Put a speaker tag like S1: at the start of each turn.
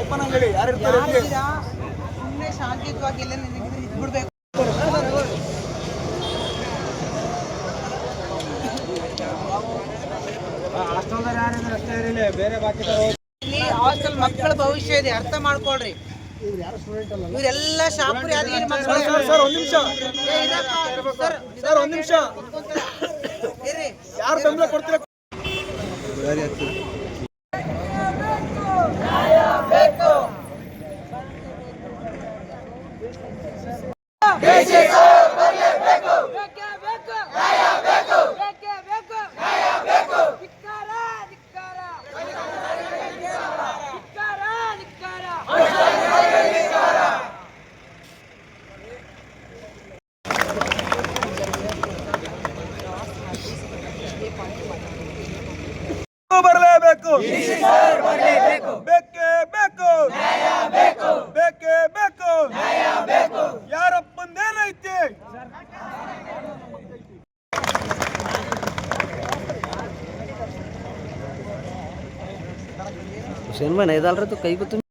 S1: ಉಪನಂಗಡಿ ಯಾರಿರ್ತಾರೆ
S2: ಸುಮ್ಮನೆ ಶಾಂತಿಯುತವಾಗಿ ಎಲ್ಲ ಬಿಡ್ಬೇಕು. ಇಲ್ಲಿ ಹಾಸ್ಟೆಲ್ ಮಕ್ಕಳ ಭವಿಷ್ಯ ಇದೆ, ಅರ್ಥ ಮಾಡ್ಕೊಳ್ರಿ. ಇವರೆಲ್ಲ ಶಾಪುರ್ ಯಾದಗಿರಿ ಮಕ್ಕಳು.
S1: ಸರ್ ಒಂದ್ ನಿಮಿಷ ಯಾರು ಬೆಂಬಲ ಕೊಡ್ತೀರ? ಬರಲೇಬೇಕು, ಬೇಕೇ ಬೇಕು, ಬೇಕೇ ಬೇಕು. ಯಾರಪ್ಪಂದೇನೈತಿ?
S3: हुसैन भाई नहीं डाल रहे तो कहीं को तुम